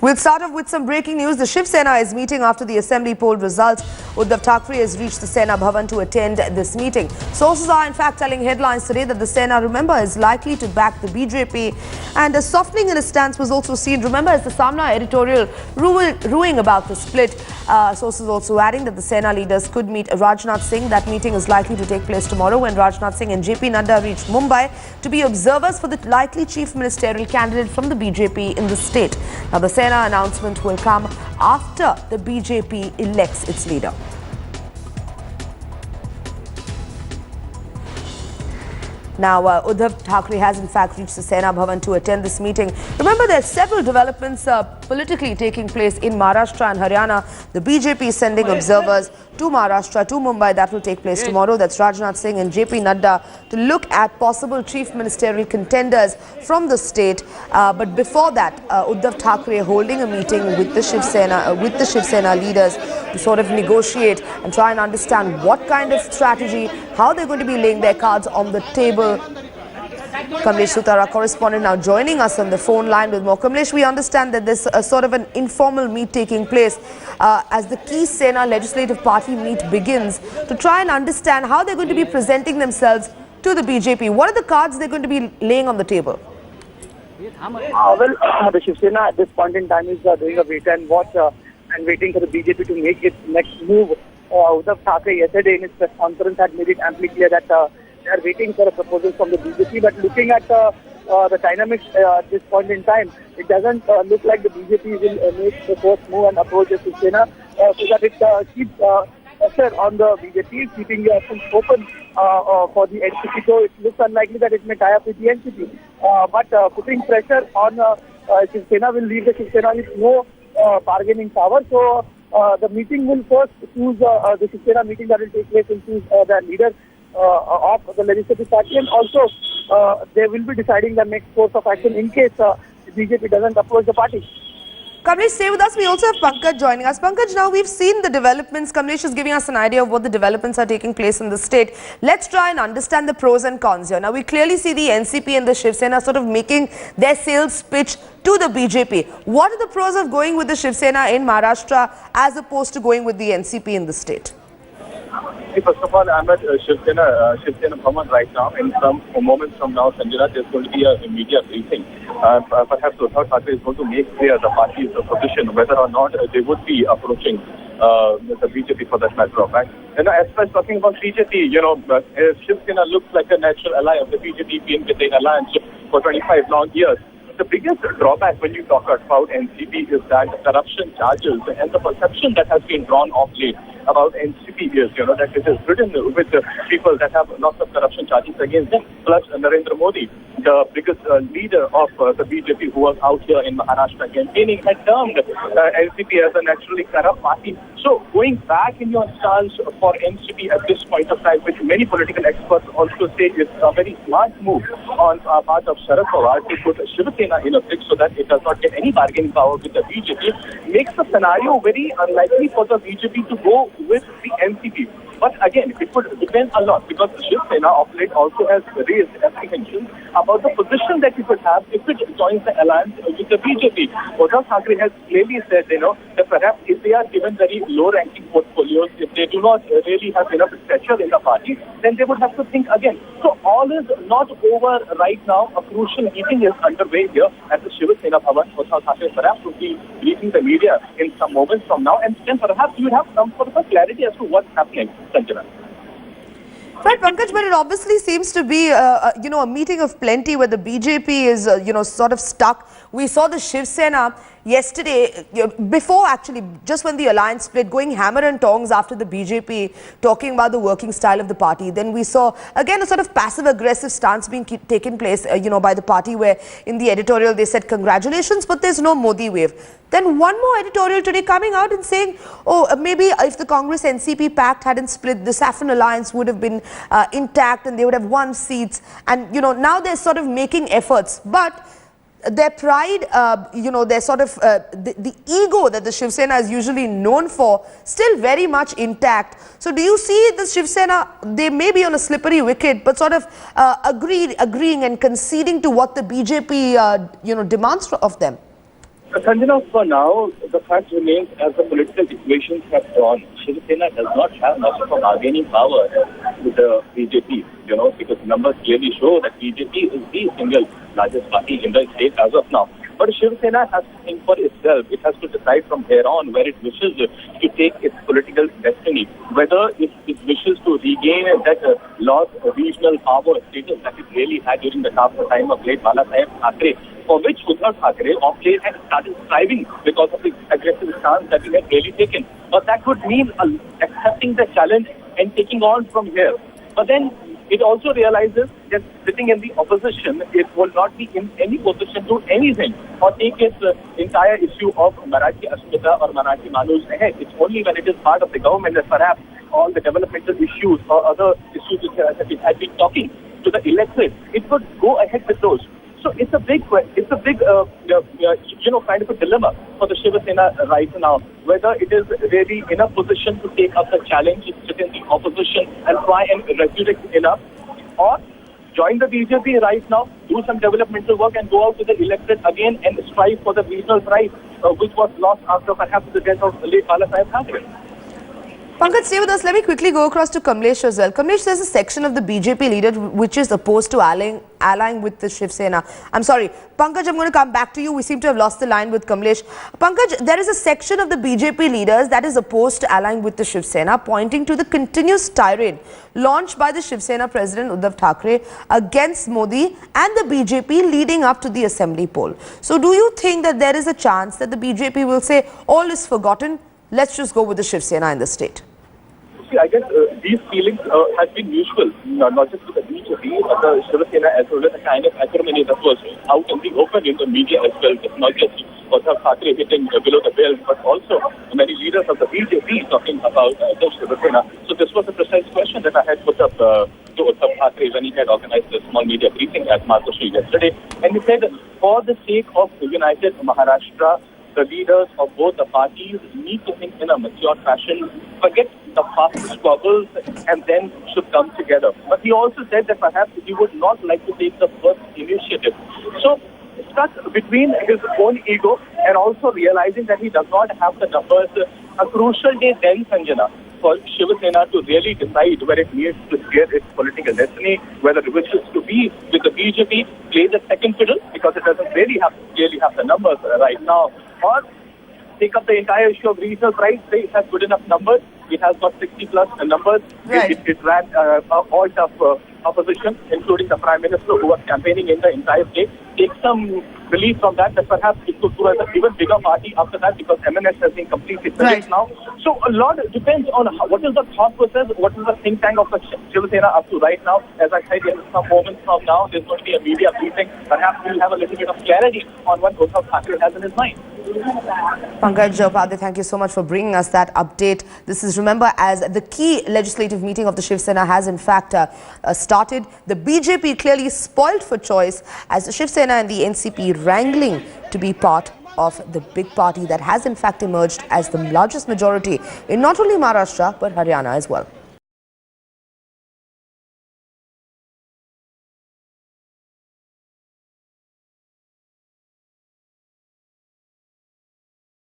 We'll start off with some breaking news. The Shiv Sena is meeting after the assembly poll results. Uddhav Thackeray has reached the Sena Bhavan to attend this meeting. Sources are in fact telling headlines today that the Sena, remember, is likely to back the BJP. And a softening in his stance was also seen. Remember, as the Samna editorial ruing about the split. Sources also adding that the Sena leaders could meet Rajnath Singh. That meeting is likely to take place tomorrow when Rajnath Singh and JP Nadda reach Mumbai to be observers for the likely chief ministerial candidate from the BJP in the state. Now, the Sena announcement will come after the BJP elects its leader. Now, Uddhav Thackeray has in fact reached the Sena Bhavan to attend this meeting. Remember, there are several developments politically taking place in Maharashtra and Haryana. The BJP is sending observers to Maharashtra, to Mumbai. That will take place tomorrow. That's Rajnath Singh and JP Nadda to look at possible chief ministerial contenders from the state. But before that, Uddhav Thackeray holding a meeting with the Shiv Sena leaders to sort of negotiate and try and understand what kind of strategy, how they're going to be laying their cards on the table. Kamlesh Sutara, correspondent, now joining us on the phone line with more. Kamlesh, we understand that there's a sort of an informal meet taking place as the key Sena legislative party meet begins to try and understand how they're going to be presenting themselves to the BJP. What are the cards they're going to be laying on the table? The Shiv Sena at this point in time is doing a wait and watch and waiting for the BJP to make its next move. Uddhav Thackeray yesterday in his press conference had made it amply clear that they are waiting for a proposal from the BJP. But looking at the dynamics at this point in time, it doesn't look like the BJP will make the first move and approach the Shiv Sena so that it keeps pressure on the BJP, keeping the options open for the NCP. So it looks unlikely that it may tie up with the NCP. But putting pressure on Shiv Sena will leave the Shiv Sena with no bargaining power. So the meeting will first choose the Shiv Sena meeting that will take place will choose the leader of the legislative party, and also they will be deciding the next course of action in case the BJP doesn't approach the party. Kamlesh, stay with us. We also have Pankaj joining us. Pankaj, now we've seen the developments. Kamlesh is giving us an idea of what the developments are taking place in the state. Let's try and understand the pros and cons here. Now, we clearly see the NCP and the Shiv Sena sort of making their sales pitch to the BJP. What are the pros of going with the Shiv Sena in Maharashtra as opposed to going with the NCP in the state? First of all, I'm at Shiv Sena Bhavan right now. In some moments from now, Sanjana, there's going to be a media briefing. Perhaps Uddhav Thackeray is going to make clear the party's position, whether or not they would be approaching the BJP for that matter of fact. And as far as talking about BJP, Shiv Sena looks like a natural ally of the BJP, being with the alliance for 25 long years. The biggest drawback when you talk about NCP is that corruption charges and the perception that has been drawn off late about NCP is, that it is ridden with people that have lots of corruption charges against them. Plus, Narendra Modi, the biggest leader of the BJP who was out here in Maharashtra campaigning, had termed NCP as a naturally corrupt party. So, going back in your stance for NCP at this point of time, which many political experts also say is a very smart move on part of Sharad Pawar to put Shiv Sena in a fix so that it does not get any bargaining power with the BJP, makes the scenario very unlikely for the BJP to go with the NCP. But again, it would depend a lot because Shiv Sena of late also has raised apprehensions about the position that it would have if it joins the alliance with the BJP. Uddhav Thackeray has clearly said, that perhaps if they are given very low-ranking portfolios, if they do not really have enough stature in the party, then they would have to think again. So all is not over right now. A crucial meeting is underway here at the Shiv Sena Bhavan. Uddhav Thackeray perhaps would be briefing the media in some moments from now, and then perhaps you would have some sort of a clarity as to what's happening. Sanjana. Right, Pankaj, but it obviously seems to be, a meeting of plenty where the BJP is, sort of stuck. We saw the Shiv Sena yesterday, before actually, just when the alliance split, going hammer and tongs after the BJP, talking about the working style of the party. Then we saw, again, a sort of passive-aggressive stance being taken place, by the party, where in the editorial they said, congratulations, but there's no Modi wave. Then one more editorial today coming out and saying, maybe if the Congress-NCP pact hadn't split, the Saffron alliance would have been intact and they would have won seats. And, now they're sort of making efforts. But their pride, their sort of the ego that the Shiv Sena is usually known for, still very much intact. So do you see the Shiv Sena, they may be on a slippery wicket, but sort of agreeing and conceding to what the BJP, demands of them? Sanjana, for now, the fact remains as the political equations have gone, Shiv Sena does not have much of a bargaining power with the BJP, because numbers clearly show that BJP is the single largest party in the state as of now. But Shiv Sena has to think for itself. It has to decide from here on where it wishes to take its political destiny. Whether it wishes to regain that lost regional power status that it really had during the time of late Maharashtra Thackeray, for which Uddhav Thackeray of late had started striving because of the aggressive stance that he had really taken. But that would mean accepting the challenge and taking on from here. But then it also realizes that sitting in the opposition, it will not be in any position to anything or take its entire issue of Marathi Asmita or Marathi Manus ahead. It's only when it is part of the government that perhaps all the developmental issues or other issues that it had been talking to the electorate, it would go ahead with those. So it's a big kind of a dilemma for the Shiv Sena right now, whether it is really in a position to take up the challenge, sit in the opposition and try and resurrect enough, or join the BJP right now, do some developmental work and go out to the electorate again and strive for the regional prize, which was lost after perhaps the death of late Balasaheb Thackeray. Pankaj, stay with us. Let me quickly go across to Kamlesh as well. Kamlesh, there's a section of the BJP leader which is opposed to allying with the Shiv Sena. I'm sorry. Pankaj, I'm going to come back to you. We seem to have lost the line with Kamlesh. Pankaj, there is a section of the BJP leaders that is opposed to allying with the Shiv Sena, pointing to the continuous tirade launched by the Shiv Sena President Uddhav Thackeray against Modi and the BJP leading up to the assembly poll. So do you think that there is a chance that the BJP will say all is forgotten? Let's just go with the Shiv Sena in the state. See, I guess these feelings have been usual, not just with the BJP, but the Shiv Sena as well as the kind of acrimony that was out in the open in the media as well. It's not just Uddhav Thackeray hitting below the belt, but also many leaders of the BJP talking about the Shiv Sena. So this was a precise question that I had put up to Uddhav Thackeray when he had organized a small media briefing at Maharashtra yesterday. And he said, for the sake of united Maharashtra, the leaders of both the parties need to think in a mature fashion, forget the past squabbles, and then should come together. But he also said that perhaps he would not like to take the first initiative. So, stuck between his own ego and also realizing that he does not have the numbers, a crucial day then, Sanjana, for Shiv Sena to really decide where it needs to steer its political destiny, whether it wishes to be with the BJP, play the second fiddle, because it doesn't really have the numbers right now, or take up the entire issue of regional pride, say it has good enough numbers, it has got 60 plus numbers, right. it ran all tough opposition, including the Prime Minister who was campaigning in the entire state, take some relief from that perhaps it could do as an even bigger party after that, because MNS has been completely finished now. So a lot depends on what is the thought process, what is the think tank of the Shiv Sena up to right now. As I said, in some moments from now, there's going to be a media briefing. Perhaps we'll have a little bit of clarity on what Uddhav Thackeray has in his mind. Pankaj Upadhyay, thank you so much for bringing us that update. This is, remember, as the key legislative meeting of the Shiv Sena has in fact started. The BJP clearly spoiled for choice as the Shiv Sena and the NCP wrangling to be part of the big party that has in fact emerged as the largest majority in not only Maharashtra but Haryana as well.